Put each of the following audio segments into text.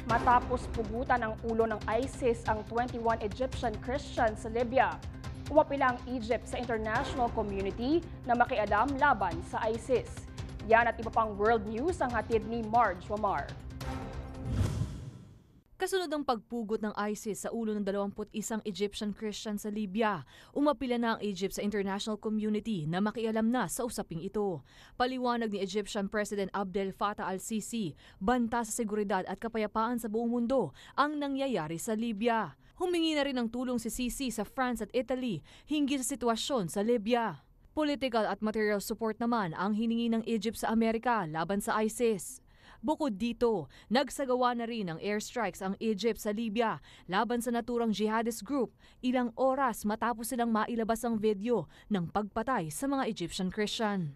Matapos pugutan ng ulo ng ISIS ang 21 Egyptian Christians sa Libya. Umapila ang Egypt sa international community na makialam laban sa ISIS. Yan at iba pang world news ang hatid ni Marge Wamar. Kasunod ng pagpugot ng ISIS sa ulo ng 21 Egyptian Christian sa Libya, umapila na ang Egypt sa international community na makialam na sa usaping ito. Paliwanag ni Egyptian President Abdel Fattah al-Sisi, banta sa seguridad at kapayapaan sa buong mundo ang nangyayari sa Libya. Humingi na rin ng tulong si Sisi sa France at Italy hinggil sa sitwasyon sa Libya. Political at material support naman ang hiningi ng Egypt sa Amerika laban sa ISIS. Bukod dito, nagsagawa na rin ng airstrikes ang Egypt sa Libya laban sa naturang jihadist group ilang oras matapos silang mailabas ang video ng pagpatay sa mga Egyptian Christian.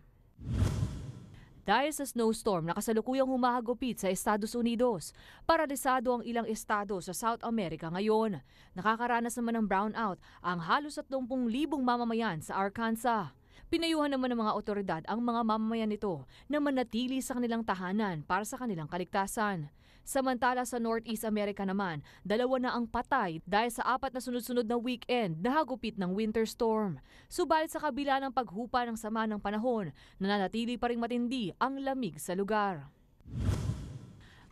Dahil sa snowstorm na kasalukuyang humahagupit sa Estados Unidos, paralisado ang ilang estado sa South America ngayon. Nakakaranas naman ng brownout ang halos 30,000 mamamayan sa Arkansas. Pinayuhan naman ng mga otoridad ang mga mamamayan nito na manatili sa kanilang tahanan para sa kanilang kaligtasan. Samantala sa Northeast America naman, 2 na ang patay dahil sa 4 na sunod-sunod na weekend na hagupit ng winter storm. Subalit sa kabila ng paghupa ng sama ng panahon, nananatili pa ring matindi ang lamig sa lugar.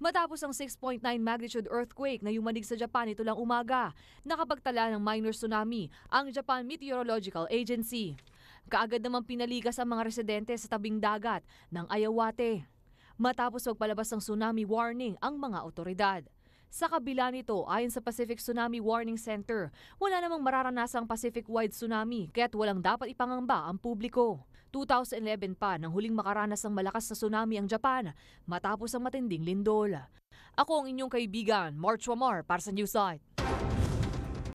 Matapos ang 6.9 magnitude earthquake na yumanig sa Japan ito lang umaga, nakapagtala ng minor tsunami ang Japan Meteorological Agency. Kaagad namang pinaligas ang mga residente sa tabing dagat ng Ayawate. Matapos magpalabas ng tsunami warning ang mga otoridad. Sa kabila nito, ayon sa Pacific Tsunami Warning Center, wala namang mararanasang Pacific-wide tsunami kaya't walang dapat ipangamba ang publiko. 2011 pa nang huling makaranas ng malakas na tsunami ang Japan matapos ang matinding lindol. Ako ang inyong kaibigan, Marge Wamar para sa Newsite.